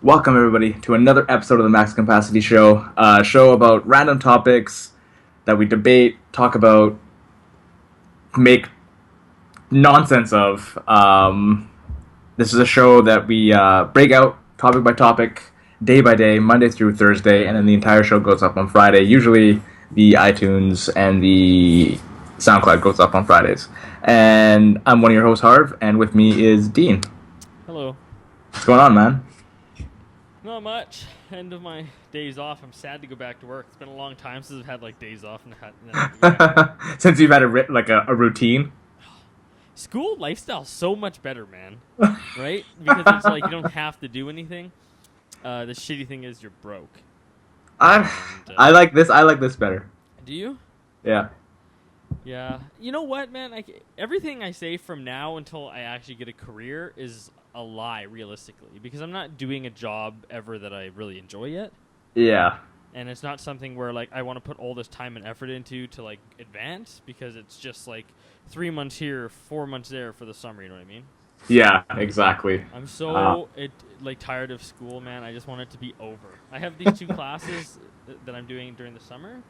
Welcome everybody to another episode of the Max Capacity Show, a show about random topics that we debate, talk about, make nonsense of. This is a show that we break out topic by topic, day by day, Monday through Thursday, and then the entire show goes up on Friday. Usually the iTunes and the SoundCloud goes up on Fridays. And I'm one of your hosts, Harv, and with me is Dean. Hello. What's going on, man? Not much. End of my days off. I'm sad to go back to work. It's been a long time since I've had like days off and Since you've had a routine. School lifestyle's so much better, man. Right? Because it's like you don't have to do anything. The shitty thing is you're broke. I like this. I like this better. Do you? Yeah. Yeah. You know what, man? Everything I say from now until I actually get a career is a lie, realistically, because I'm not doing a job ever that I really enjoy yet. Yeah. And it's not something where like I want to put all this time and effort into to like advance, because it's just like 3 months here, 4 months there for the summer. You know what I mean? Yeah, exactly. I'm so tired of school, man. I just want it to be over. I have these 2 classes that I'm doing during the summer,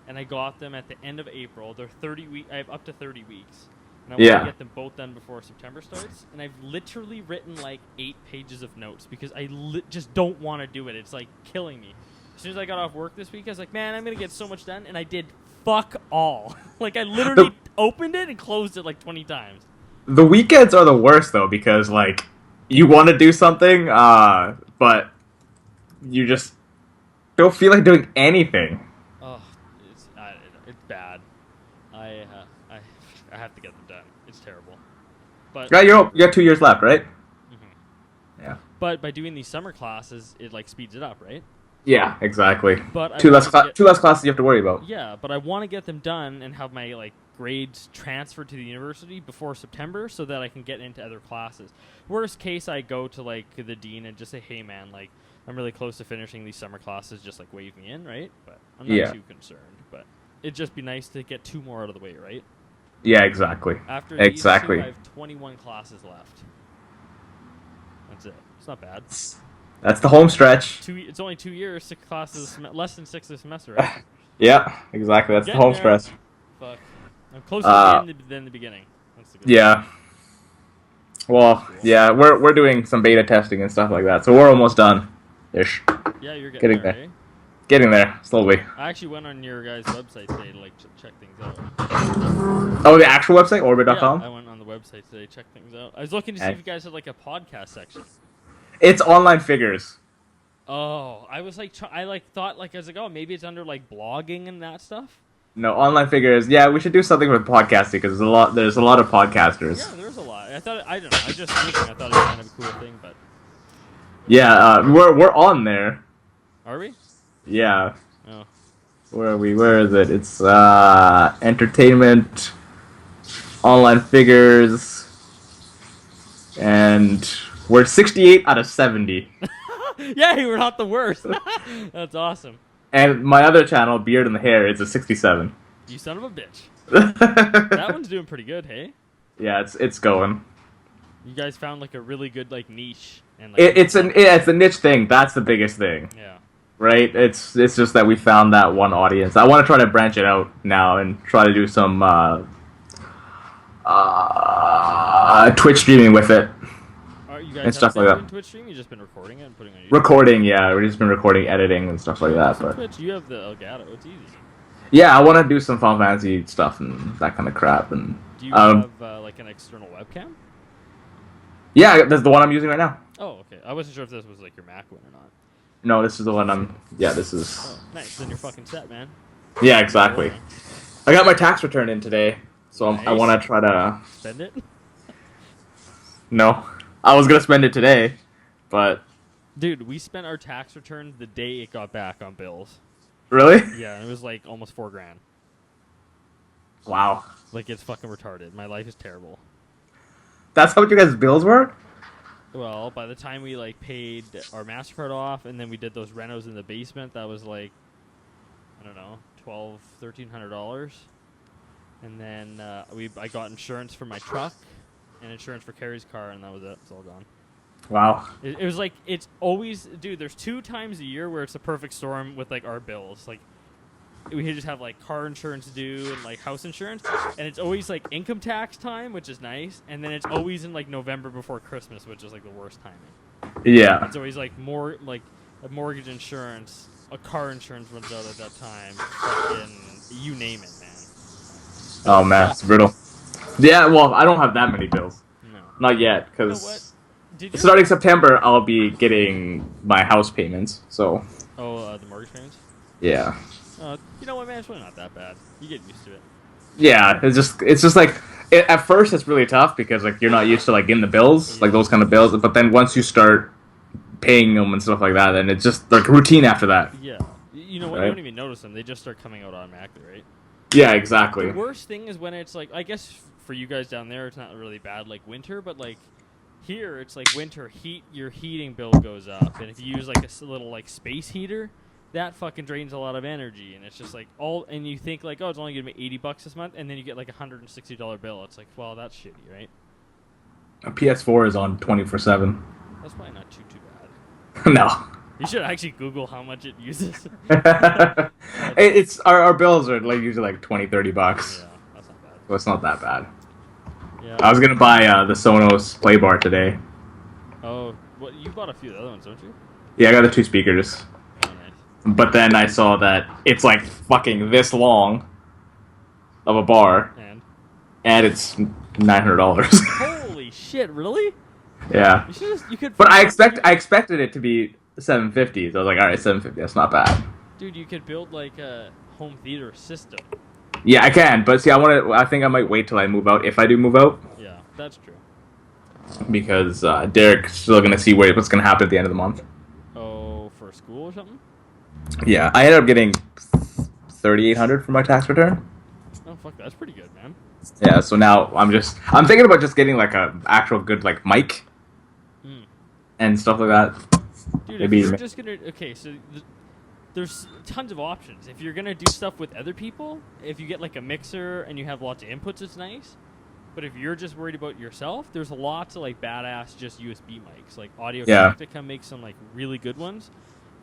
and I got them at the end of April. They're 30 weeks. I have up to 30 weeks. And I want to get them both done before September starts. And I've literally written like 8 pages of notes because I just don't want to do it. It's like killing me. As soon as I got off work this week, I was like, man, I'm going to get so much done. And I did fuck all. Like I literally opened it and closed it like 20 times. The weekends are the worst though, because like you want to do something, but you just don't feel like doing anything. Oh, it's bad. I have to get them done. It's terrible. But Yeah, you got 2 years left, right? Mm-hmm. Yeah. But by doing these summer classes, it like speeds it up, right? Yeah, exactly. But two less classes you have to worry about. Yeah, but I want to get them done and have my like grades transferred to the university before September so that I can get into other classes. Worst case, I go to like the dean and just say, "Hey, man, like I'm really close to finishing these summer classes. Just like wave me in, right?" But I'm not too concerned. But it'd just be nice to get 2 more out of the way, right? Yeah, exactly. After these 2, I have 21 classes left. That's it. It's not bad. That's the home stretch. It's only 2 years, 6 classes, less than 6 a semester, right? Yeah, exactly. That's the home stretch. Fuck. I'm closer to the end than the beginning. That's the good thing. Well, cool. Yeah, we're doing some beta testing and stuff like that, so we're almost done. Ish. Yeah, you're getting there. Eh? Getting there, slowly. I actually went on your guys' website today to like check things out. Oh, the actual website, orbit.com? Yeah, I went on the website today to check things out. I was looking to see if you guys had like a podcast section. It's online figures. Oh, I was like, I was like, oh, maybe it's under like blogging and that stuff. No, online figures. Yeah, we should do something with podcasting because there's a lot of podcasters. Yeah, there's a lot. I don't know. I thought it was kind of a cool thing, but yeah, we're on there. Are we? Yeah. Oh. Where are we? Where is it? It's entertainment, online figures, and we're 68 out of 70. Yeah, we're not the worst. That's awesome. And my other channel, Beard and the Hair, is a 67. You son of a bitch. That one's doing pretty good, hey? Yeah, it's going. You guys found like a really good like niche, and like it's a niche thing. That's the biggest thing. Yeah. Right. It's just that we found that one audience. I want to try to branch it out now and try to do some Twitch streaming with it. You guys and stuff like that. Twitch stream? You just been recording it and putting it on YouTube? Recording, yeah. We've just been recording, editing, and stuff like that. But Twitch, you have the Elgato. It's easy. Yeah, I want to do some Final Fantasy stuff and that kind of crap. And do you have like an external webcam? Yeah, that's the one I'm using right now. Oh, okay. I wasn't sure if this was like your Mac one or not. No, this is the one I'm... Yeah, this is... Oh, nice. Then you're fucking set, man. Yeah, exactly. I got my tax return in today, so nice. I want to try to... Spend it? No. I was going to spend it today, but... Dude, we spent our tax return the day it got back on bills. Really? Yeah, it was like almost $4,000. Wow. Like, it's fucking retarded. My life is terrible. That's how much your guys' bills were? Well, by the time we like paid our MasterCard off and then we did those renos in the basement, that was like, I don't know, $1,300. And then I got insurance for my truck and insurance for Carrie's car, and that was it. It's all gone. Wow. It was like it's always, dude. There's 2 times a year where it's a perfect storm with like our bills. Like we just have like car insurance due and like house insurance, and it's always like income tax time, which is nice, and then it's always in like November before Christmas, which is like the worst timing. Yeah. It's always like more like a mortgage insurance, a car insurance runs out at that time. Fucking you name it, man. Oh man, it's brutal. Yeah, well, I don't have that many bills. No. Not yet, You know what? because Did you? starting September, I'll be getting my house payments. So, Oh, the mortgage payments. yeah. You know what, man? It's really not that bad. You get used to it. Yeah, it's just like at first it's really tough because like you're not used to like getting the bills, like those kind of bills. But then once you start paying them and stuff like that, then it's just like routine after that. Yeah. You know what? Right? You don't even notice them. They just start coming out automatically, right? Yeah, exactly. The worst thing is when it's like, I guess for you guys down there, it's not really bad like winter, but like here, it's like winter heat. Your heating bill goes up, and if you use like a little like space heater, that fucking drains a lot of energy, and it's just like all. And you think like, oh, it's only gonna be $80 this month, and then you get like $160 bill. It's like, well, that's shitty, right? A PS4 is on 24/7. That's probably not too bad. No. You should actually Google how much it uses. It's our bills are like usually like $20-30. Yeah, that's not bad. So it's not that bad. Yeah. I was gonna buy the Sonos Play Bar today. Oh, well, you bought a few of the other ones, don't you? Yeah, I got the 2 speakers. Oh, nice. But then I saw that it's like fucking this long of a bar, and it's $900. Holy shit! Really? Yeah. You could. But I expected it to be $750. So I was like, all right, $750. That's not bad. Dude, you could build like a home theater system. Yeah, I can. But see, I think I might wait till I move out. If I do move out, Yeah, that's true. because Derek's still gonna see what's gonna happen at the end of the month. Oh, for school or something? Yeah, I ended up getting $3,800 for my tax return. Oh fuck, that's pretty good, man. Yeah, so now I'm thinking about just getting like a actual good like mic and stuff like that. Dude, Maybe if you're just gonna there's tons of options. If you're gonna do stuff with other people, if you get like a mixer and you have lots of inputs, it's nice. But if you're just worried about yourself, there's lots of like badass just USB mics. Like Audio Technica makes some like really good ones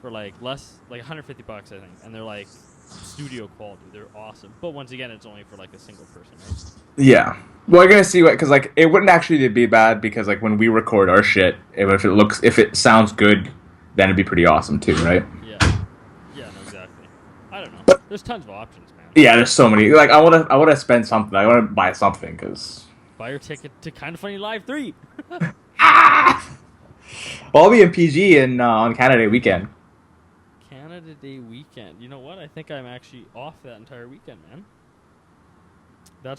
for like less, like $150 I think, and they're like studio quality. They're awesome. But once again, it's only for like a single person, right? Yeah. Well, I'm gonna see because like it wouldn't actually be bad because like when we record our shit, if it sounds good, then it'd be pretty awesome too, right? Yeah. Yeah. No, exactly. I don't know. But there's tons of options, man. Yeah, there's so many. Like I wanna spend something. I wanna buy something because. Buy your ticket to Kind of Funny Live 3. Well, I'll be in PG on Canada Day weekend. Canada Day weekend. You know what? I think I'm actually off that entire weekend, man.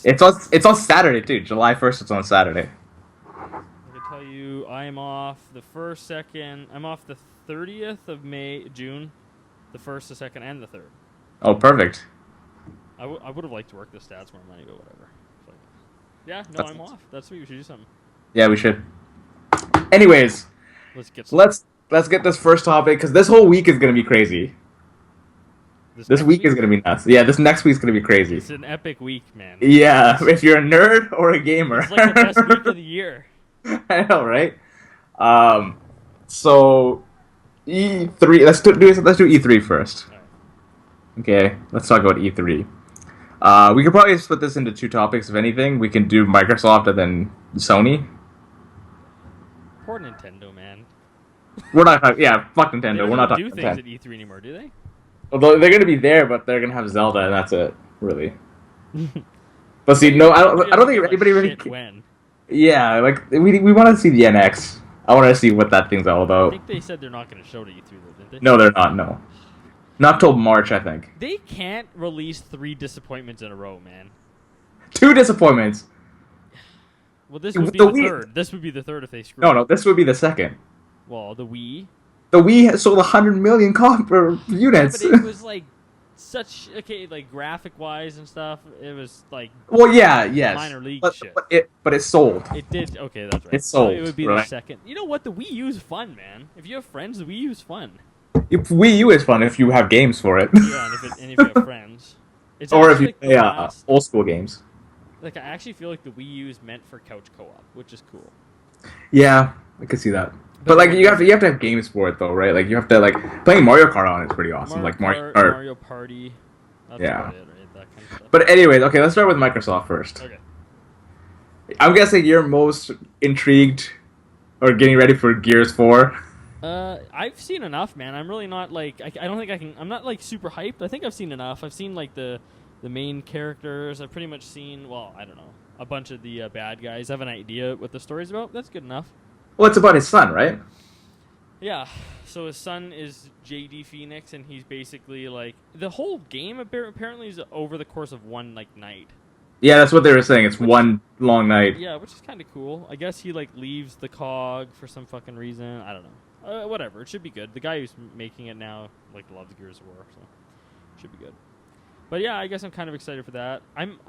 It's on Saturday too. July 1st. It's on Saturday. I can tell you, I'm off the 1st, 2nd. I'm off the 30th of June, the 1st, the 2nd, and the 3rd. Oh, perfect. I would have liked to work the stats more money, but whatever. Like, yeah, no, I'm off. That's sweet. We should do something. Yeah, we should. Anyways, let's get this first topic because this whole week is gonna be crazy. This week is gonna be nuts. Yeah, this next week's gonna be crazy. It's an epic week, man. Yeah, if you're a nerd or a gamer. It's like the best week of the year. I know, right? So E3. Let's do E3 first. Right. Okay, let's talk about E3. We could probably split this into 2 topics. If anything, we can do Microsoft and then Sony. Poor Nintendo, man. We're not talking. Yeah, fuck Nintendo. We're not talking. They don't do things at E3 anymore, do they? Although they're gonna be there, but they're gonna have Zelda, and that's it, really. But see, no, I don't think anybody really. When? Yeah, like we want to see the NX. I want to see what that thing's all I about. think they said they're not going to show to E3 though, didn't they? No, they're not. No, not till March, I think. They can't release 3 disappointments in a row, man. 2 disappointments. Well, this would be the third. This would be the third if they screw. No, this would be the second. Well, the Wii. The Wii sold 100 million units. Yeah, but it was like like graphic wise and stuff. It was like. Well, yeah, yes. Minor league shit. But it sold. It did. Okay, that's right. It sold. So it would be right? the second. You know what? The Wii U is fun, man. If you have friends, the Wii U is fun. If Wii U is fun if you have games for it. Yeah, and if you have friends. It's or if you like play old school games. Like, I actually feel like the Wii U is meant for couch co-op, which is cool. Yeah, I could see that. But like you have to have games for it though, right? Like you have to like playing Mario Kart on it's pretty awesome. Mario like Mario Kart, Kart. Mario Party. That's Yeah. about it, right? That kind of stuff. But anyways, okay, let's start with Microsoft first. Okay. I'm guessing you're most intrigued or getting ready for Gears 4. I've seen enough, man. I'm really not like I don't think I can. I'm not like super hyped. I think I've seen enough. I've seen like the main characters. I've pretty much seen. Well, I don't know, a bunch of the bad guys. I have an idea what the story's about. That's good enough. Well, it's about his son, right? Yeah. So his son is JD Phoenix, and he's basically like the whole game apparently is over the course of one like night. Yeah, that's what they were saying. It's one long night. Yeah, which is kind of cool. I guess he like leaves the cog for some fucking reason. I don't know. Whatever. It should be good. The guy who's making it now like loves Gears of War, so it should be good. But yeah, I guess I'm kind of excited for that. I'm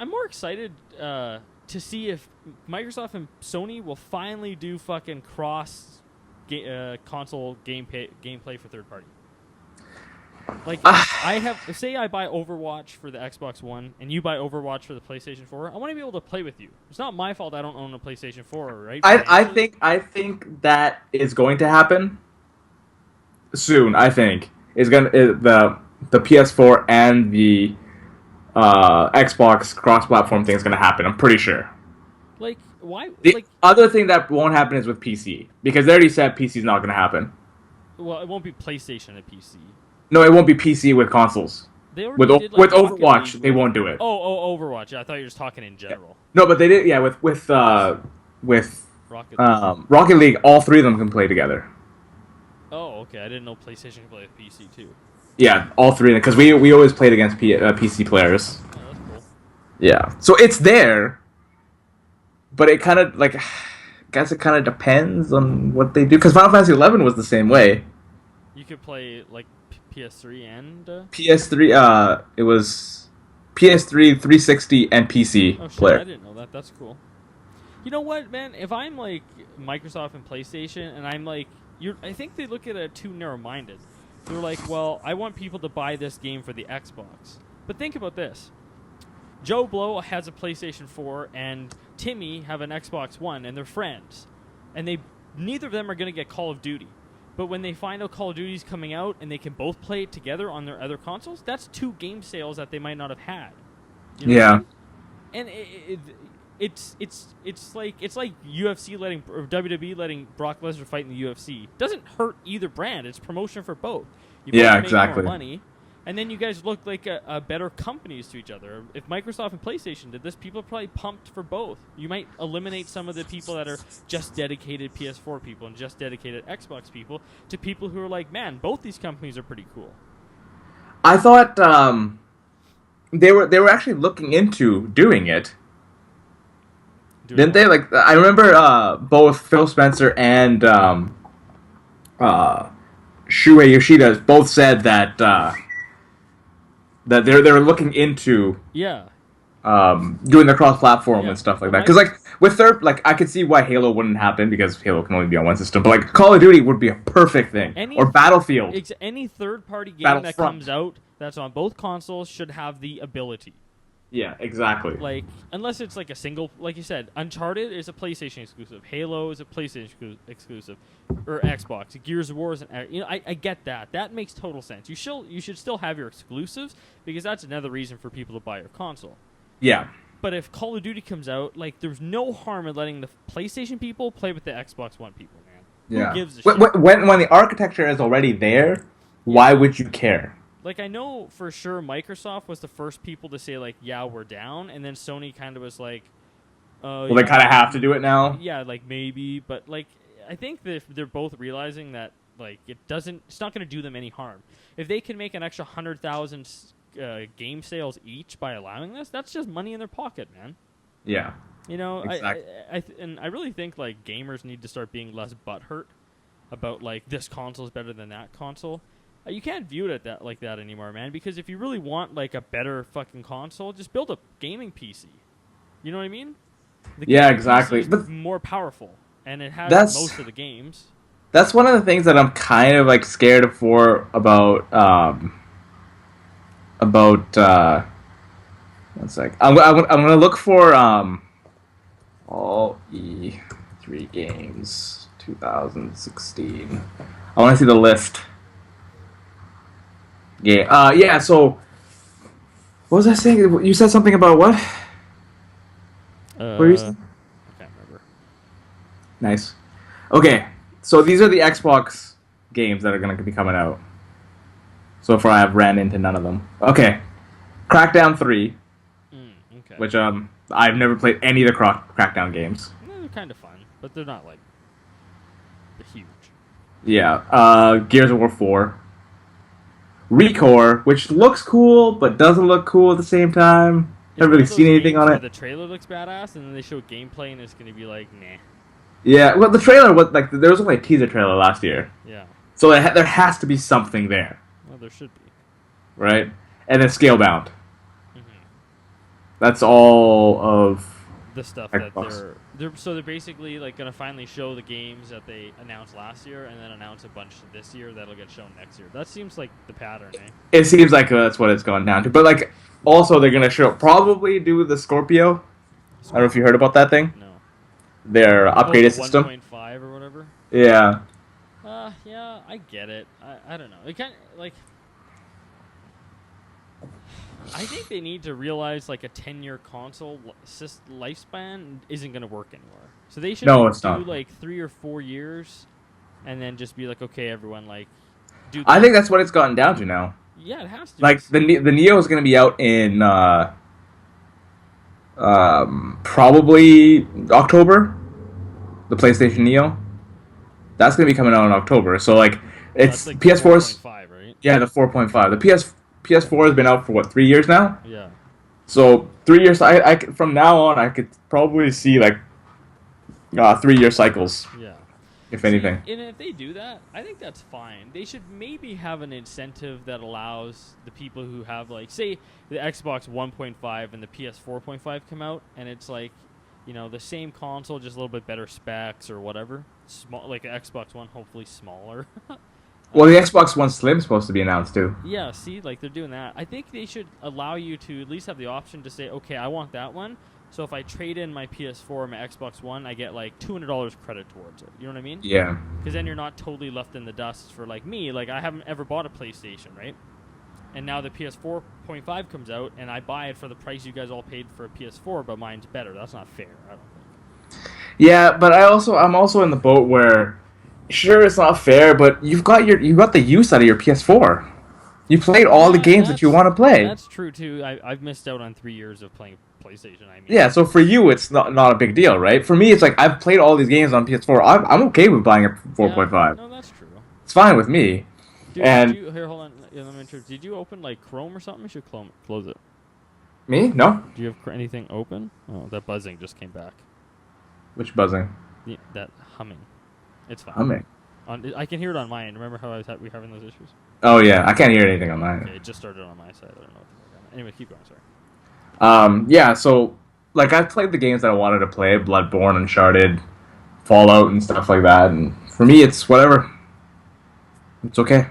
more excited to see if Microsoft and Sony will finally do fucking cross console gameplay for third party. Like, I buy Overwatch for the Xbox One, and you buy Overwatch for the PlayStation 4. I want to be able to play with you. It's not my fault I don't own a PlayStation 4, right? I think that is going to happen soon. I think the PS4 and the Xbox cross-platform thing is going to happen. I'm pretty sure. Like, why? The other thing that won't happen is with PC, because they already said PC is not going to happen. Well, it won't be PlayStation and PC. No, it won't be PC with consoles. They with did, like, Overwatch, they won't do it. Oh, Overwatch. Yeah, I thought you were just talking in general. No, but they did. Yeah, with Rocket League, all three of them can play together. Oh, okay. I didn't know PlayStation could play with PC too. Yeah, all three, because we always played against PC players. Oh, that's cool. Yeah, so it's there, but it kind of like, I guess it kind of depends on what they do. Because Final Fantasy 11 was the same way. You could play like PS3 and PS3. It was PS3, 360, and PC oh shit! player. I didn't know that. That's cool. You know what, man? If I'm like Microsoft and PlayStation, and I'm like, I think they look at it too narrow-minded. They're like, well, I want people to buy this game for the Xbox. But think about this. Joe Blow has a PlayStation 4, and Timmy have an Xbox One, and they're friends. And neither of them are going to get Call of Duty. But when they find out Call of Duty's coming out, and they can both play it together on their other consoles, that's 2 game sales that they might not have had. You know Yeah. what I mean? And it's like UFC letting or WWE letting Brock Lesnar fight in the UFC. Doesn't hurt either brand. It's promotion for both. You both make exactly. more money, and then you guys look like a better companies to each other. If Microsoft and PlayStation did this, people are probably pumped for both. You might eliminate some of the people that are just dedicated PS4 people and just dedicated Xbox people to people who are like, man, both these companies are pretty cool. I thought they were actually looking into doing it. Didn't they? Like, I remember both Phil Spencer and Shuei Yoshida both said that that they're looking into doing the cross-platform and stuff like that. Because like with third, like I could see why Halo wouldn't happen because Halo can only be on one system. But like Call of Duty would be a perfect thing, or Battlefield. Any third-party game that comes out that's on both consoles should have the ability. Yeah, exactly. Like, unless it's like a single, like you said, Uncharted is a PlayStation exclusive, Halo is a PlayStation exclusive, or Xbox. Gears of War is I get that. That makes total sense. You should still have your exclusives because that's another reason for people to buy your console. Yeah. But if Call of Duty comes out, like, there's no harm in letting the PlayStation people play with the Xbox One people, man. Yeah. Who gives a shit? When the architecture is already there, why would you care? Like, I know for sure Microsoft was the first people to say, like, yeah, we're down, and then Sony kind of was like, well, they kind of have to do it now? Yeah, like, maybe, but, like, I think that they're both realizing that, like, it's not going to do them any harm. If they can make an extra 100,000 game sales each by allowing this, that's just money in their pocket, man. Yeah. You know, exactly. and I really think, like, gamers need to start being less butthurt about, like, this console is better than that console. You can't view it like that anymore, man, because if you really want, like, a better fucking console, just build a gaming PC. You know what I mean? Yeah, exactly. PC is more powerful, and it has most of the games. That's one of the things that I'm kind of, like, scared about one sec. I'm gonna look for all E3 games. 2016. I want to see the list. Yeah. Yeah. So, what was I saying? You said something about what? What were you saying? I can't remember. Nice. Okay. So these are the Xbox games that are going to be coming out. So far, I've ran into none of them. Okay. Crackdown 3, Okay. which I've never played any of the Crackdown games. They're kind of fun, but they're not like huge. Yeah. Gears of War 4. Recore, which looks cool but doesn't look cool at the same time. Haven't really seen anything on it. The trailer looks badass, and then they show gameplay, and it's gonna be like, nah. Yeah, well, the trailer was like there was only a teaser trailer last year, Yeah. so there has to be something there, Well, there should be. right? And then Scalebound. Mm-hmm. That's all of The stuff Xbox. that they're basically like gonna finally show the games that they announced last year, and then announce a bunch this year that'll get shown next year. That seems like the pattern, eh? It seems like that's what it's gone down to. But like, also they're gonna probably do the Scorpio. I don't know if you heard about that thing. No. Their upgraded system. 1.5 or whatever. Yeah. Yeah, I get it. I don't know. It kind of like. I think they need to realize like a 10-year console lifespan isn't going to work anymore. So they should do like 3 or 4 years, and then just be like, okay, everyone, like, do. I think that's what it's gotten down to now. Yeah, it has to. Like the Neo is going to be out in probably October. The PlayStation Neo. That's going to be coming out in October. So like it's like PS4's 4.5, right? Yeah, the 4.5. The PS4 has been out for what, 3 years now? Yeah. So 3 years. I from now on I could probably see like 3-year cycles. Yeah. If anything. And if they do that, I think that's fine. They should maybe have an incentive that allows the people who have, like, say, the Xbox 1.5 and the PS 4.5 come out, and it's like, you know, the same console, just a little bit better specs or whatever. Small, like an Xbox One, hopefully smaller. Well, the Xbox One Slim is supposed to be announced too. Yeah, see, like they're doing that. I think they should allow you to at least have the option to say, okay, I want that one. So if I trade in my PS4 or my Xbox One, I get like $200 credit towards it. You know what I mean? Yeah. Because then you're not totally left in the dust for like me. Like I haven't ever bought a PlayStation, right? And now the PS 4.5 comes out, and I buy it for the price you guys all paid for a PS4, but mine's better. That's not fair, I don't think. Yeah, but I'm also in the boat where, sure, it's not fair, but you've got the use out of your PS4. You played all the games that you want to play. That's true too. I've missed out on 3 years of playing PlayStation. I mean, yeah. So for you, it's not a big deal, right? For me, it's like I've played all these games on PS4. I'm okay with buying a 4.5. Yeah, no, that's true. It's fine with me. Dude, and here, hold on. Yeah, let me interrupt. Did you open like Chrome or something? You should close it. Me? No. Do you have anything open? Oh, that buzzing just came back. Which buzzing? Yeah, that humming. It's fine. Humming. I can hear it on my end. Remember how we were having those issues? Oh yeah, I can't hear anything on mine. Okay, it just started on my side. I don't know what. Anyway, keep going. Sorry. Yeah. So like I've played the games that I wanted to play: Bloodborne, Uncharted, Fallout, and stuff like that. And for me, it's whatever. It's okay.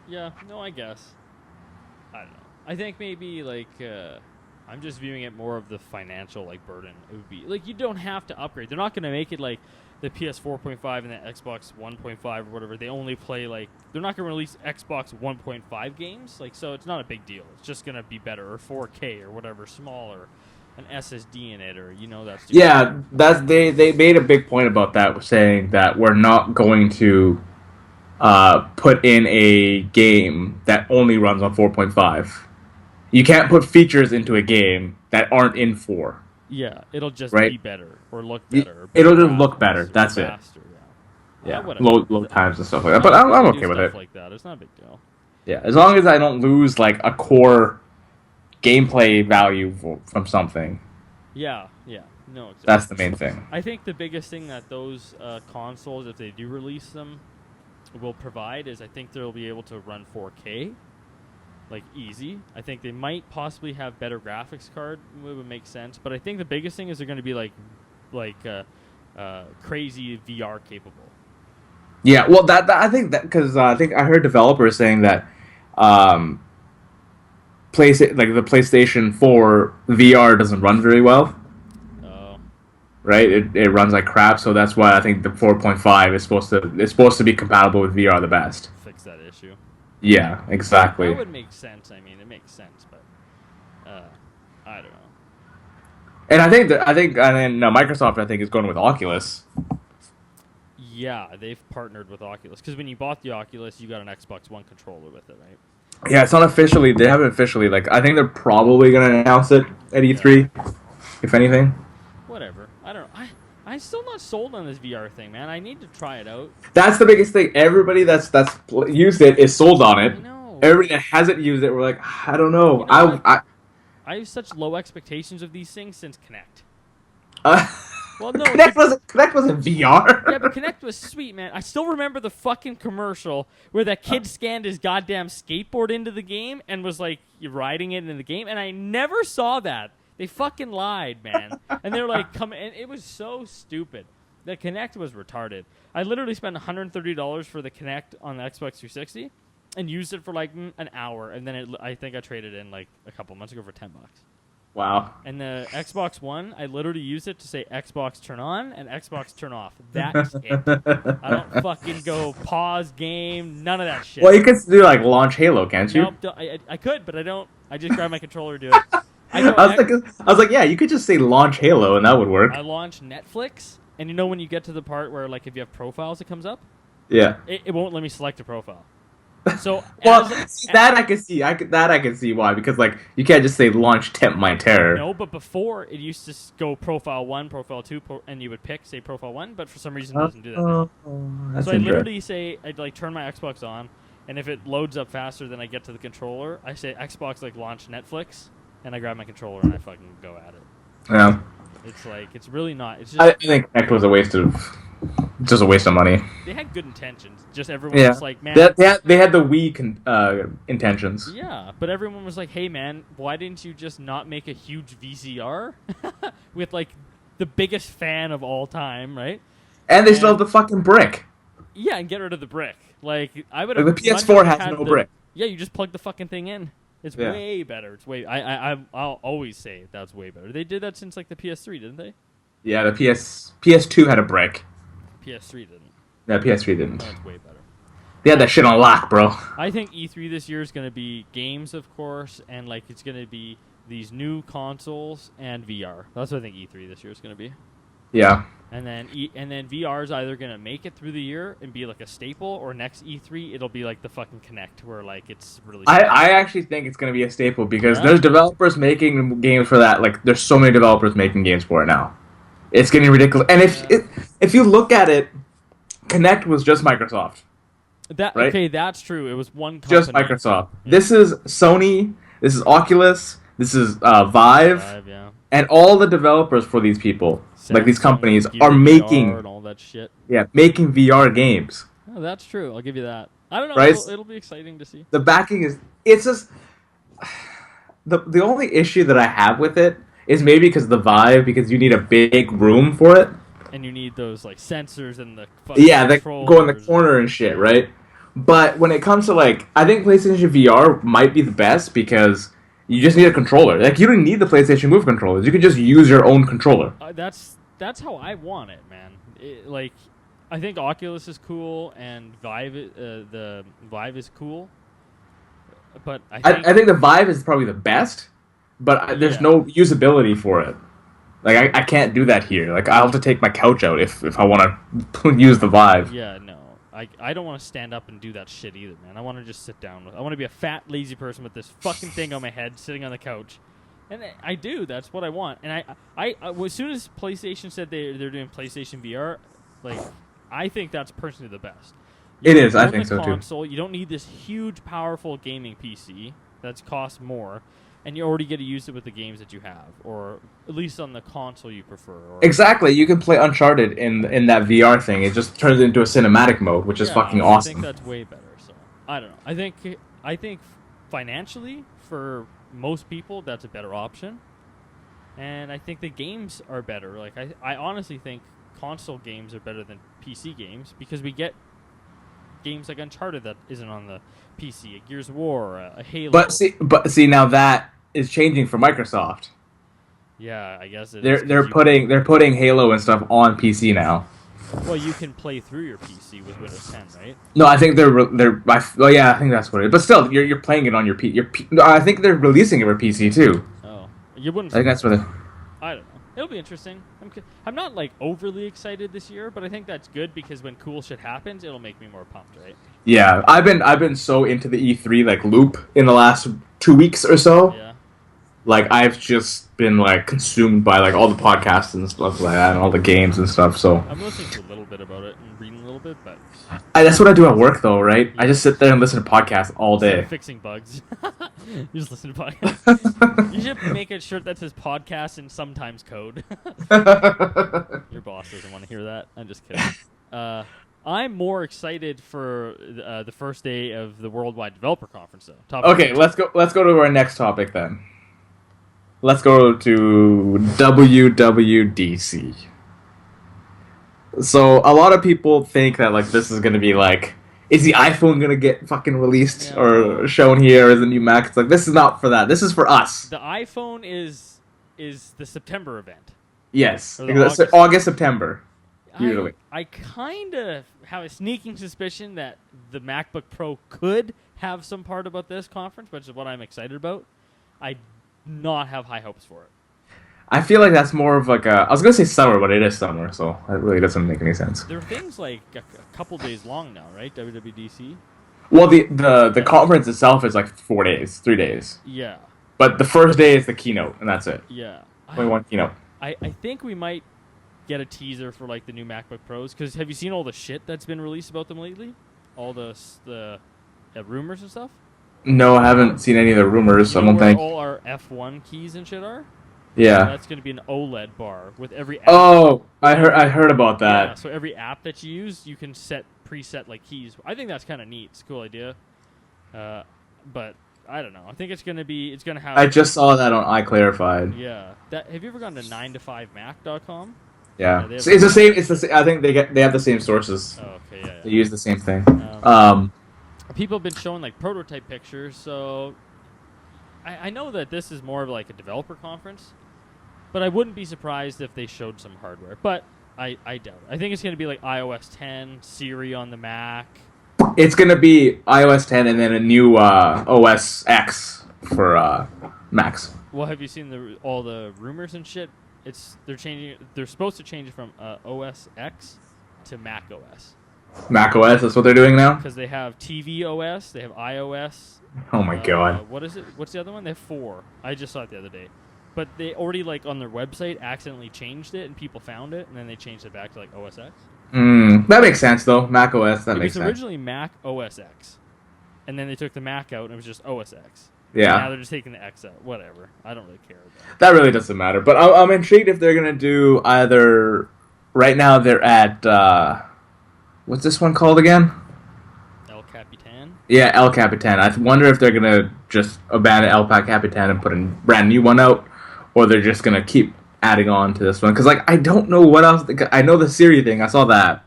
Yeah. No, I guess. I don't know. I think maybe like I'm just viewing it more of the financial like burden. It would be like you don't have to upgrade. They're not going to make it like the PS 4.5 and the Xbox 1.5 or whatever. They only play like they're not going to release Xbox 1.5 games. Like so, it's not a big deal. It's just going to be better or 4K or whatever, smaller, an SSD in it or that's. Yeah, they made a big point about that, saying that we're not going to put in a game that only runs on 4.5. You can't put features into a game that aren't in 4. Yeah, it'll just right? be better or look better. It'll just look better. That's faster, it. Yeah, low times and stuff like that. But I'm okay with it. Like that. It's not a big deal. Yeah, as long as I don't lose like a core gameplay value from something. Yeah. No, exactly. That's the main thing. I think the biggest thing that those consoles, if they do release them, will provide is I think they'll be able to run 4K. Like easy. I think they might possibly have better graphics card. It would make sense. But I think the biggest thing is they're going to be like crazy VR capable. Yeah, well, that I think that because I think I heard developers saying that the PlayStation 4 VR doesn't run very well. Oh. right? It runs like crap, so that's why I think the 4.5 is supposed to be compatible with VR the best. Fix that issue. Yeah, exactly. That would make sense. I mean, it makes sense, but I don't know. And and then Microsoft I think is going with Oculus. Yeah, they've partnered with Oculus because when you bought the Oculus, you got an Xbox One controller with it, right? Yeah, it's not officially. They haven't officially I think they're probably gonna announce it at E3, if anything. Whatever. I don't know. I'm still not sold on this VR thing, man. I need to try it out. That's the biggest thing. Everybody that's used it is sold on it. I know. Everybody that hasn't used it, we're like, I don't know. You know I have such low expectations of these things since Kinect. Well, no, Kinect wasn't VR. Yeah, but Kinect was sweet, man. I still remember the fucking commercial where that kid scanned his goddamn skateboard into the game and was like, you're riding it in the game, and I never saw that. They fucking lied, man. And they were like, come, and it was so stupid. The Kinect was retarded. I literally spent $130 for the Kinect on the Xbox 360 and used it for like an hour, and then I think I traded in like a couple months ago for $10. Wow. And the Xbox One, I literally used it to say Xbox turn on and Xbox turn off. That's it. I don't fucking go pause game, none of that shit. Well, you could do like launch Halo, can't you? Nope, I could, but I don't. I just grab my controller, do it. I was like, yeah, you could just say launch Halo and that would work. I launch Netflix, and you know when you get to the part where like if you have profiles, it comes up. Yeah. It won't let me select a profile. So well, that I can see. I can see why, because like you can't just say launch Temp My Terror. No, but before it used to go profile 1, profile 2, and you would pick say profile 1, but for some reason it doesn't do that now. So I literally say I'd like turn my Xbox on, and if it loads up faster than I get to the controller, I say Xbox like launch Netflix, and I grab my controller and I fucking go at it. Yeah. It's like it's really not. It's just I think Kinect was a waste of money. They had good intentions. Just everyone was like, man. They had the Wii intentions. Yeah, but everyone was like, hey, man, why didn't you just not make a huge VCR with, like, the biggest fan of all time, right? And they still have the fucll brick. Yeah, and get rid of the brick. Like, I would have... The PS4 has no brick. Yeah, you just plug the fucking thing in. It's way better. It's way... I'll always say that's way better. They did that since, like, the PS3, didn't they? Yeah, the PS2 had a brick. PS3 didn't. Yeah, PS3 didn't. That's way better. They had that shit on lock, bro. I think E3 this year is going to be games, of course, and like it's going to be these new consoles and VR. That's what I think E3 this year is going to be. Yeah. And then VR is either going to make it through the year and be like a staple, or next E3 it'll be like the fucking Kinect, where like it's really. I actually think it's going to be a staple because there's developers making games for that. Like there's so many developers making games for it now. It's getting ridiculous. And if you look at it, Kinect was just Microsoft. Right? Okay, that's true. It was one company. Just Microsoft. Yeah. This is Sony. This is Oculus. This is Vive. Yeah. And all the developers for these people, Samsung, like these companies, are making VR and all that shit. Yeah, making VR games. Oh, that's true. I'll give you that. I don't know. Right? It'll be exciting to see. The backing is. It's just the only issue that I have with it is maybe because of the Vive, because you need a big room for it. And you need those like sensors and the that go in the corner and shit, right? But when it comes to like, I think PlayStation VR might be the best because you just need a controller. Like you don't need the PlayStation Move controllers. You can just use your own controller. That's how I want it, man. Like, I think Oculus is cool and Vive, the Vive is cool. But I think the Vive is probably the best. But there's no usability for it. Like, I can't do that here. Like, I'll have to take my couch out if I want to use the Vive. Yeah, no. I don't want to stand up and do that shit either, man. I want to just sit down. I want to be a fat, lazy person with this fucking thing on my head sitting on the couch. And I do. That's what I want. And I as soon as PlayStation said they're doing PlayStation VR, like, I think that's personally the best. It is. I think so, console, too. You don't need this huge, powerful gaming PC that costs more. And you already get to use it with the games that you have, or at least on the console you prefer. Exactly, you can play Uncharted in that VR thing. It just turns it into a cinematic mode, which is fucking awesome. I think that's way better. So I don't know. I think financially for most people that's a better option, and I think the games are better. Like I honestly think console games are better than PC games because we get games like Uncharted that isn't on the PC, a Gears of War, a Halo. But see, now that is changing for Microsoft. Yeah, I guess it is. They're putting Halo and stuff on PC now. Well, you can play through your PC with Windows 10, right? No, I think well, yeah, I think that's what it is. But still, you're playing it on your No, I think they're releasing it for PC too. Oh, you wouldn't. I think that's what it. I don't know. It'll be interesting. I'm not like overly excited this year, but I think that's good because when cool shit happens, it'll make me more pumped, right? Yeah, I've been so into the E3 like loop in the last 2 weeks or so. Yeah. Like I've just been like consumed by like all the podcasts and stuff like that, and all the games and stuff. So I'm listening to a little bit about it and reading a little bit, but that's what I do at work, though, right? I just sit there and listen to podcasts all day. Fixing bugs. You just listen to podcasts. You should make a shirt that says podcast and sometimes code. Your boss doesn't want to hear that. I'm just kidding. I'm more excited for the first day of the Worldwide Developer Conference, though. Okay, let's go to our next topic then. Let's go to WWDC. So a lot of people think that like this is gonna be like, is the iPhone gonna get fucking released or shown here as a new Mac? It's like, this is not for that. This is for us. The iPhone is the September event. Yes, August, September. Usually. I kind of have a sneaking suspicion that the MacBook Pro could have some part about this conference, which is what I'm excited about. I not have high hopes for it. I feel like that's more of like a... I was going to say summer, but it is summer, so it really doesn't make any sense. There are things like a couple days long now, right? WWDC? Well, the conference itself is like 4 days, 3 days. Yeah. But the first day is the keynote, and that's it. Yeah. Only one keynote. I think we might get a teaser for like the new MacBook Pros, because have you seen all the shit that's been released about them lately? All the rumors and stuff? No, I haven't seen any of the rumors, so I don't think... all our F1 keys and shit are? Yeah. That's going to be an OLED bar with every app. Oh, I heard about that. Yeah, so every app that you use, you can preset like keys. I think that's kind of neat. It's a cool idea. But I don't know. I think it's going to have... I just saw that on iClarified. Yeah. Have you ever gone to 9to5mac.com? Yeah. It's the same. I think they have the same sources. Oh, okay, yeah. They use the same thing. People have been showing like prototype pictures, so I know that this is more of like a developer conference, but I wouldn't be surprised if they showed some hardware. But I doubt it. I think it's going to be like iOS 10, Siri on the Mac. It's going to be iOS 10 and then a new OS X for Macs. Well, have you seen all the rumors and shit? They're supposed to change it from OS X to macOS. macOS, that's what they're doing now? Because they have TV OS, they have iOS. Oh my god. What is it? What's the other one? They have 4. I just saw it the other day. But they already, like, on their website accidentally changed it, and people found it, and then they changed it back to, like, OS X. That makes sense, though. macOS, that makes sense. It was originally Mac OS X. And then they took the Mac out, and it was just OS X. Yeah. And now they're just taking the X out. Whatever. I don't really care about it. That really doesn't matter. But I'm intrigued if they're going to do either... Right now they're at... what's this one called again? El Capitan? Yeah, El Capitan. I wonder if they're going to just abandon El Capitan and put a brand new one out, or they're just going to keep adding on to this one. Because, like, I don't know what else... I know the Siri thing. I saw that.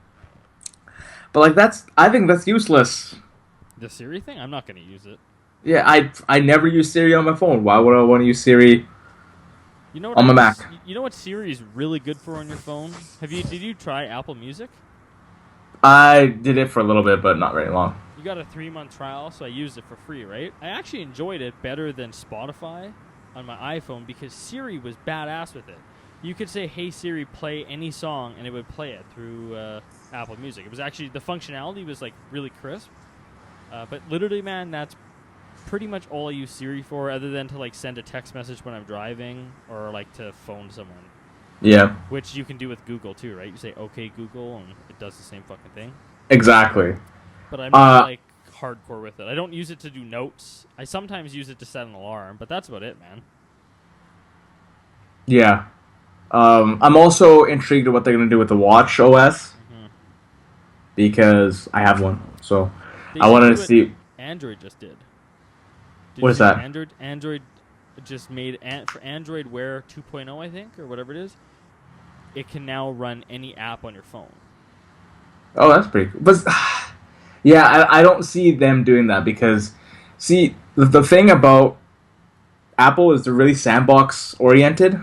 But, like, I think that's useless. The Siri thing? I'm not going to use it. Yeah, I never use Siri on my phone. Why would I want to use Siri on my Mac? You know what Siri is really good for on your phone? Did you try Apple Music? I did it for a little bit, but not very long. You got a 3-month trial, so I used it for free, right? I actually enjoyed it better than Spotify on my iPhone because Siri was badass with it. You could say, "Hey Siri, play any song," and it would play it through Apple Music. It was actually, the functionality was like really crisp. But literally, man, that's pretty much all I use Siri for, other than to like send a text message when I'm driving or like to phone someone. Yeah. Which you can do with Google too, right? You say, "Okay, Google," and it does the same fucking thing. Exactly. But I'm not like hardcore with it. I don't use it to do notes. I sometimes use it to set an alarm, but that's about it, man. Yeah. I'm also intrigued at what they're going to do with the Watch OS because I have one. So I wanted to see. Android just did. What is that? Android just made for Android Wear 2.0, I think, or whatever it is. It can now run any app on your phone. Oh, that's pretty cool. But yeah, I don't see them doing that because, see, the thing about Apple is they're really sandbox oriented.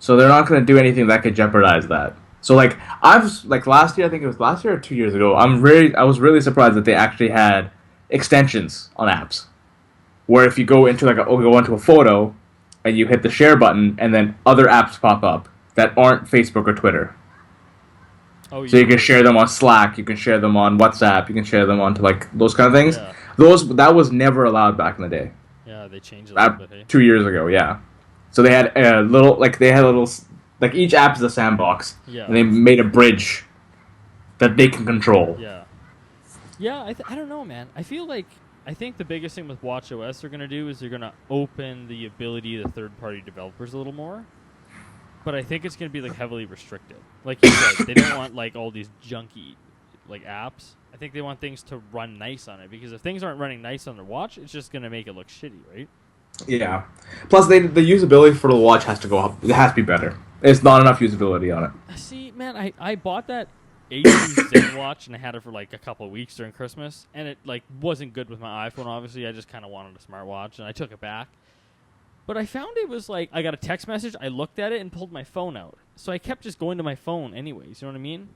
So they're not going to do anything that could jeopardize that. So like last year, I think it was last year or 2 years ago. I was really surprised that they actually had extensions on apps, where if you go into go onto a photo, and you hit the share button, and then other apps pop up that aren't Facebook or Twitter. Oh, so you can share them on Slack, you can share them on WhatsApp, you can share them onto like those kind of things. Yeah. That was never allowed back in the day. Yeah, they changed it a little bit. Hey? 2 years ago, yeah. So they had a little like each app is a sandbox, Yeah. and they made a bridge that they can control. Yeah. Yeah, I don't know, man. I think the biggest thing with watchOS they're going to do is they're going to open the ability to third-party developers a little more. But I think it's going to be like heavily restricted. Like you said, they don't want like all these junky like apps. I think they want things to run nice on it, because if things aren't running nice on their watch, it's just going to make it look shitty, right? Yeah. Plus, the usability for the watch has to go up. It has to be better. It's not enough usability on it. See, man, I bought that Asus Zen watch, and I had it for like a couple of weeks during Christmas, and it like wasn't good with my iPhone. Obviously, I just kind of wanted a smartwatch, and I took it back. But I found it was like I got a text message, I looked at it, and pulled my phone out. So I kept just going to my phone, anyways. You know what I mean?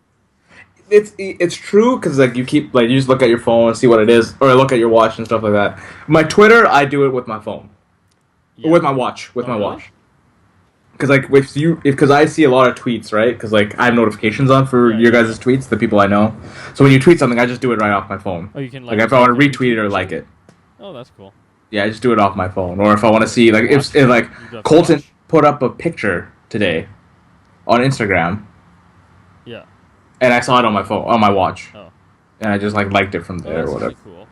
It's true, because like you just look at your phone and see what it is, or look at your watch and stuff like that. My Twitter, I do it with my phone, or with my watch, watch. Because like because I see a lot of tweets, right? Because like I have notifications on for your guys' tweets, the people I know. So when you tweet something, I just do it right off my phone. Oh, you can like if I want to retweet it or like it. Oh, that's cool. Yeah, I just do it off my phone. Or if I want to see like if like Colton put up a picture today on Instagram. Yeah. And I saw it on my phone, on my watch. Oh. And I just like liked it from there or whatever. Cool.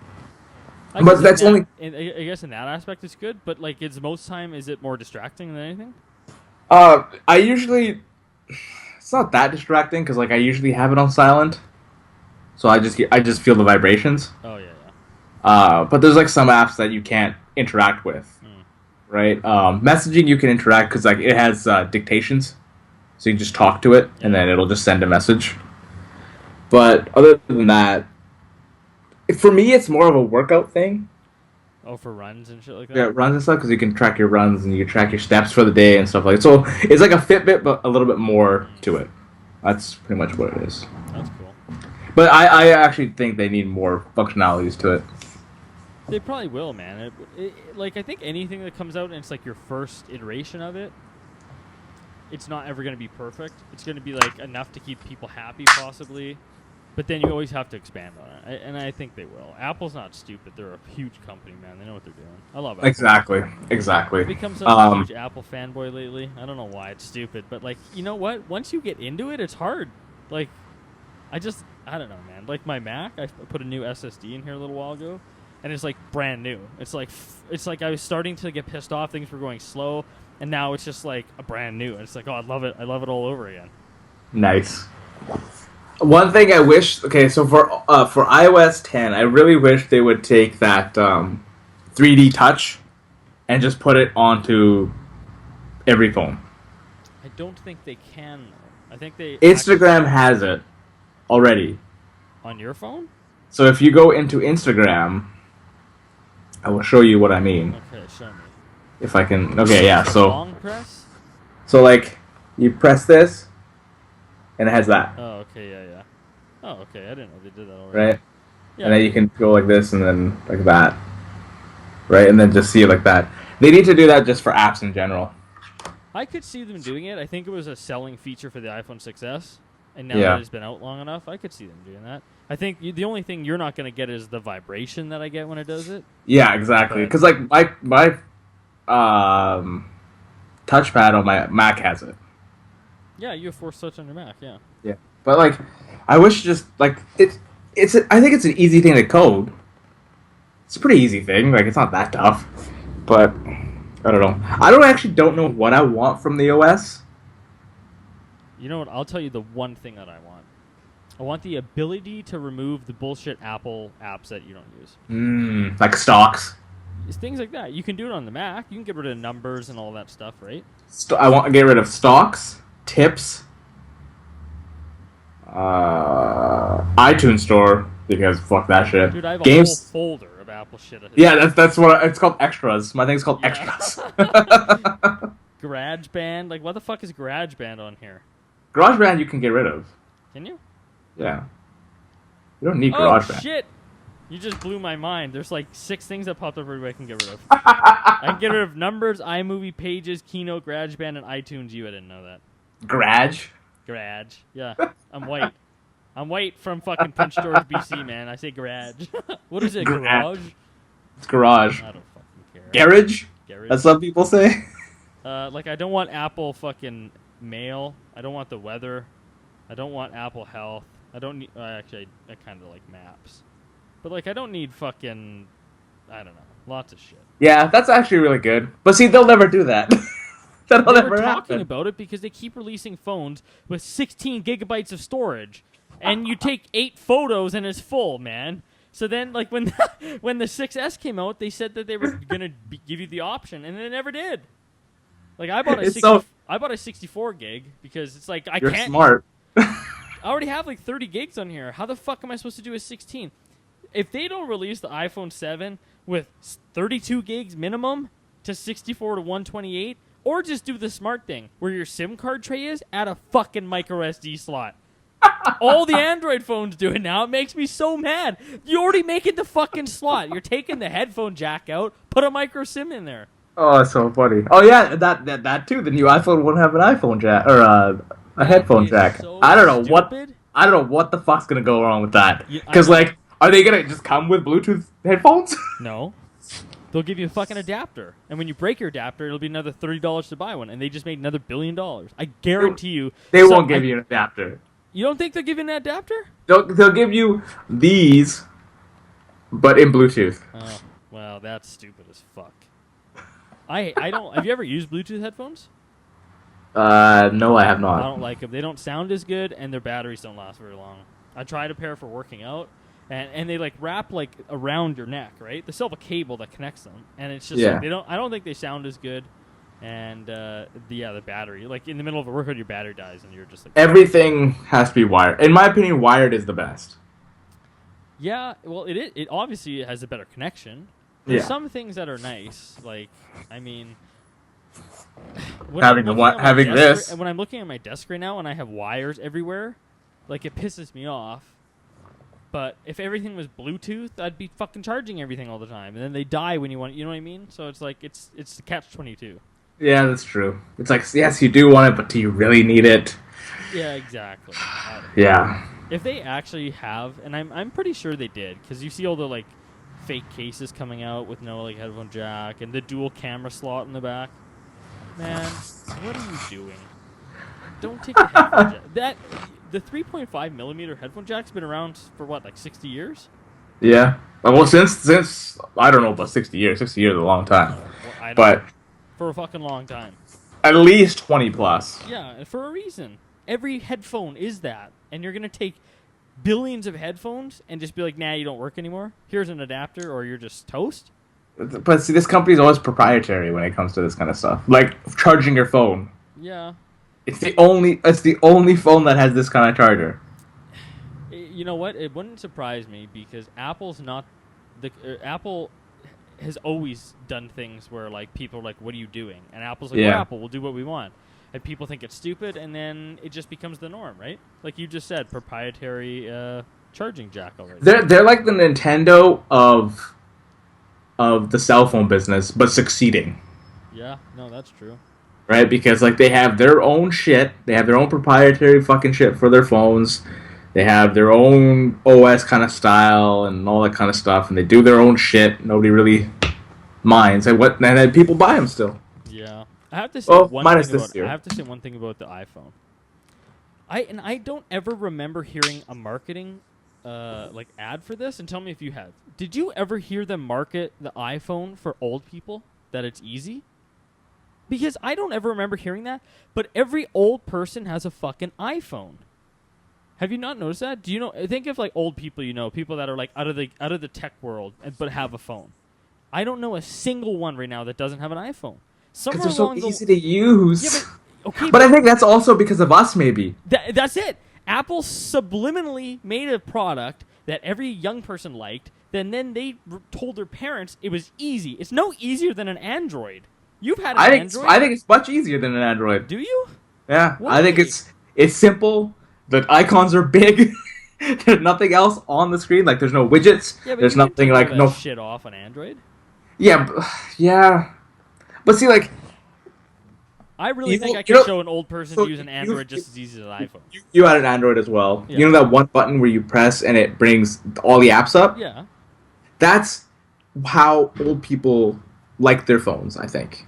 But that's only. I guess in that aspect it's good, but like is it more distracting than anything? I usually. It's not that distracting, because like I usually have it on silent, so I just feel the vibrations. Oh yeah. But there's like some apps that you can't interact with, right? Messaging you can interact because like it has dictations, so you can just talk to it and then it'll just send a message. But other than that, for me, it's more of a workout thing. Oh, for runs and shit like that? Yeah, runs and stuff, because you can track your runs and you can track your steps for the day and stuff like that. So it's like a Fitbit, but a little bit more to it. That's pretty much what it is. That's cool. But I actually think they need more functionalities to it. They probably will, man. Like, I think anything that comes out and it's like your first iteration of it, it's not ever going to be perfect. It's going to be like enough to keep people happy, possibly. But then you always have to expand on it, and I think they will. Apple's not stupid. They're a huge company, man. They know what they're doing. I love Apple. Exactly. I've become such a huge Apple fanboy lately. I don't know why. It's stupid. But, like, you know what? Once you get into it, it's hard. Like, I don't know, man. Like, my Mac, I put a new SSD in here a little while ago, and it's, like, brand new. It's like I was starting to get pissed off. Things were going slow, and now it's just, like, a brand new. And it's like, oh, I love it. I love it all over again. Nice. One thing I wish, okay, so for iOS 10, I really wish they would take that 3D touch and just put it onto every phone. I don't think they can, though. I think they... Instagram has it already. On your phone? So if you go into Instagram, I will show you what I mean. Okay, show me. If I can... Okay, yeah, so... Long press? So, like, you press this, and it has that. Oh, okay, yeah. Oh, okay, I didn't know they did that already. Right? Yeah. And then you can go like this and then like that. Right? And then just see it like that. They need to do that just for apps in general. I could see them doing it. I think it was a selling feature for the iPhone 6S. And now Yeah. that it's been out long enough, I could see them doing that. I think the only thing you're not going to get is the vibration that I get when it does it. Yeah, exactly. Because like my touchpad on my Mac has it. Yeah, you have Force Touch on your Mac, yeah. Yeah. But like, I wish just like I think it's an easy thing to code. It's a pretty easy thing. Like, it's not that tough. But I don't know. I don't know what I want from the OS. You know what? I'll tell you the one thing that I want. I want the ability to remove the bullshit Apple apps that you don't use. Like stocks. It's things like that. You can do it on the Mac. You can get rid of numbers and all that stuff, right? I want to get rid of stocks, tips, iTunes Store, because fuck that shit. Dude, I have a whole folder of Apple shit. Yeah, that's what it's called. Extras. My thing's called extras. GarageBand. Like, what the fuck is GarageBand on here? GarageBand you can get rid of. Can you? Yeah. You don't need Oh, GarageBand. shit! You just blew my mind. There's like 6 things that popped up everywhere I can get rid of. I can get rid of Numbers, iMovie, Pages, Keynote, GarageBand, and iTunes U. I didn't know that. Garage? Garage. Yeah. I'm white. I'm white from fucking Prince George, BC, man. I say garage. What is it, garage? It's garage. I don't fucking care. Garage? Garage. As some people say. Like, I don't want Apple fucking mail. I don't want the weather. I don't want Apple Health. I don't need... actually, I kind of like Maps. But, like, I don't need fucking... I don't know. Lots of shit. Yeah, that's actually really good. But see, they'll never do that. That'll They never were happen. talking about it because they keep releasing phones with 16 gigabytes of storage. And you take 8 photos and it's full, man. So then, like, when when the 6S came out, they said that they were going to give you the option, and they never did. Like, I bought a 64 gig because it's like, You're can't... smart. I already have like 30 gigs on here. How the fuck am I supposed to do a 16? If they don't release the iPhone 7 with 32 gigs minimum to 64 to 128, or just do the smart thing where your SIM card tray is, add a fucking micro SD slot. All the Android phones do it now. It makes me so mad. You already make it the fucking slot. You're taking the headphone jack out, put a micro SIM in there. Oh, it's so funny. Oh yeah, that too. The new iPhone won't have an iPhone jack or a headphone jack. So I don't know stupid. I don't know what the fuck's gonna go wrong with that. Yeah, Because like, are they gonna just come with Bluetooth headphones? No. They'll give you a fucking adapter. And when you break your adapter, it'll be another $30 to buy one. And they just made another $1 billion. I guarantee you. They won't give you an adapter. You don't think they'll give you an adapter? They'll give you these, but in Bluetooth. Oh, well, that's stupid as fuck. I don't. Have you ever used Bluetooth headphones? No, I have not. I don't like them. They don't sound as good, and their batteries don't last very long. I tried a pair for working out, and they like wrap like around your neck, right? They still have a cable that connects them, and it's just like, they don't. I don't think they sound as good. And the battery, like in the middle of a workout, your battery dies, and you're just like everything has to be wired. In my opinion, wired is the best. Yeah, well, it obviously has a better connection. There's some things that are nice, like I mean, having this. When I'm looking at my desk right now and I have wires everywhere, like it pisses me off. But if everything was Bluetooth, I'd be fucking charging everything all the time, and then they die when you want. You know what I mean? So it's like it's the catch-22. Yeah, that's true. It's like, yes, you do want it, but do you really need it? Yeah, exactly. Yeah. If they actually have, and I'm pretty sure they did, because you see all the like fake cases coming out with no like headphone jack and the dual camera slot in the back. Man, what are you doing? Don't take the headphone jack. The 3.5 millimeter headphone jack's been around for what, like 60 years? Yeah. Well, since I don't know about 60 years. 60 years is a long time. Well, but for a fucking long time. At least 20 plus. Yeah, and for a reason. Every headphone is that. And you're going to take billions of headphones and just be like, nah, you don't work anymore. Here's an adapter, or you're just toast. But see, this company's always proprietary when it comes to this kind of stuff. Like charging your phone. Yeah. It's the only phone that has this kind of charger. You know what? It wouldn't surprise me because Apple's not Apple has always done things where like people are like, "What are you doing?" And Apple's like, "We're Apple. We'll do what we want." And people think it's stupid, and then it just becomes the norm, right? Like you just said, proprietary charging jack already. They're like the Nintendo of the cell phone business, but succeeding. Yeah, no, that's true. Right, because like they have their own shit, they have their own proprietary fucking shit for their phones, they have their own OS kind of style and all that kind of stuff, and they do their own shit. Nobody really minds, and then people buy them still. Yeah, I have to say I have to say one thing about the iPhone. I don't ever remember hearing a marketing like ad for this, and tell me if you have. Did you ever hear them market the iPhone for old people that it's easy? Because I don't ever remember hearing that, but every old person has a fucking iPhone. Have you not noticed that? Do you know? Think of like old people, people that are like out of the tech world, but have a phone. I don't know a single one right now that doesn't have an iPhone. Because they're so easy to use. Yeah, but I think that's also because of us, maybe. That's it. Apple subliminally made a product that every young person liked. Then they told their parents it was easy. It's no easier than an Android. You've had an I think Android? I think it's much easier than an Android. Do you? Yeah, Why? I think it's simple. The icons are big. There's nothing else on the screen. Like there's no widgets. Yeah, but There's you can nothing take like all no. that shit off on Android. Yeah, yeah. But see, like I really You think know- I you can know- show an old person so to use an you- Android just as easy as an iPhone. you had an Android as well. Yeah. You know that one button where you press and it brings all the apps up. Yeah. That's how old people like their phones. I think.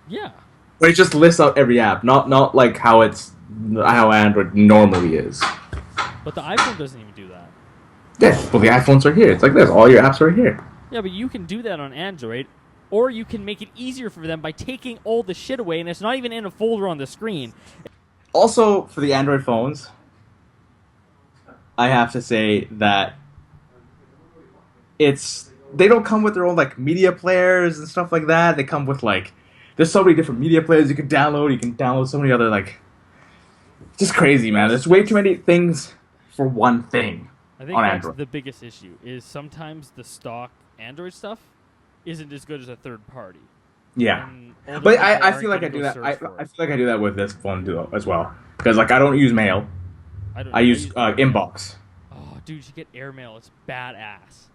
Yeah. Where it just lists out every app, not like how Android normally is. But the iPhone doesn't even do that. Yeah, well the iPhones are here. It's like this. All your apps are here. Yeah, but you can do that on Android, or you can make it easier for them by taking all the shit away, and it's not even in a folder on the screen. Also, for the Android phones, I have to say that they don't come with their own like media players and stuff like that. They come with like there's so many different media players you can download. You can download so many other like just crazy, man. There's way too many things for one thing. I think on that's Android. the biggest issue, is sometimes the stock Android stuff isn't as good as a third party. Yeah. And older But people I aren't feel like I gonna do go that. search for I it. feel like I do that with this phone too as well because like I don't use mail. I use inbox. Oh, dude, you should get airmail. It's badass.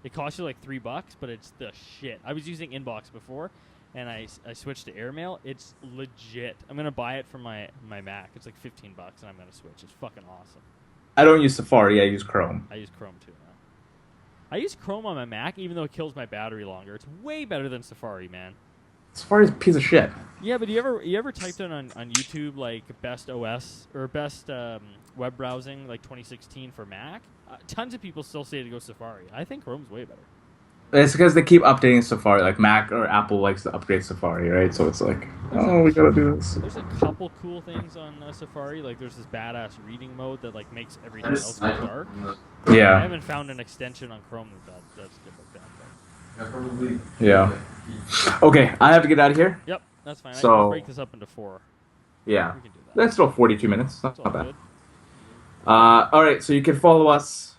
It costs you like $3, but it's the shit. I was using inbox before, and I switched to airmail. It's legit. I'm gonna buy it for my Mac. It's like $15, and I'm gonna switch. It's fucking awesome. I don't use Safari. I use Chrome. I use Chrome too now. I use Chrome on my Mac, even though it kills my battery longer. It's way better than Safari, man. Safari's a piece of shit. Yeah, but you ever typed in on YouTube like best OS or best web browsing like 2016 for Mac? Tons of people still say to go Safari. I think Chrome's way better. It's because they keep updating Safari. Like Mac or Apple likes to upgrade Safari, right? So it's like, oh, we gotta do this. There's a couple cool things on Safari. Like there's this badass reading mode that like makes everything else go dark. I Yeah. haven't found an extension on Chrome that's good like that. But. Yeah. Okay, I have to get out of here. Yep, that's fine. I So- can break this up into 4. Yeah. We can do that. That's still 42 minutes. That's all Not bad. good. All right, so you can follow us.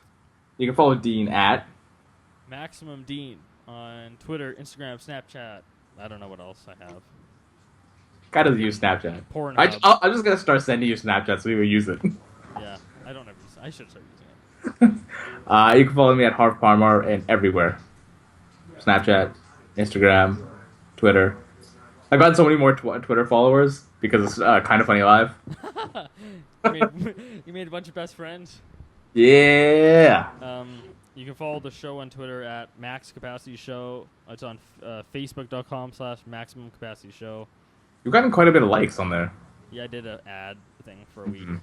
You can follow Dean at. Maximum Dean on Twitter, Instagram, Snapchat. I don't know what else I have. Guy doesn't use Snapchat. Pornhub. I'm just gonna start sending you Snapchat so you will use it. Yeah, I don't ever. I should start using it. You can follow me at Harv Parmar and everywhere. Snapchat, Instagram, Twitter. I've gotten so many more Twitter followers because it's kind of funny live. You made a bunch of best friends. Yeah. You can follow the show on Twitter at Max Capacity Show. It's on Facebook.com/Maximum Capacity Show. You've gotten quite a bit of likes on there. Yeah, I did an ad thing for a week. Mhm.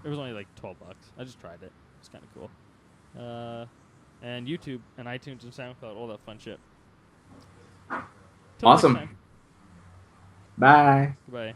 It was only like $12. I just tried it. It's kind of cool. And YouTube and iTunes and SoundCloud, all that fun shit. Till next Awesome. time. Bye. Goodbye.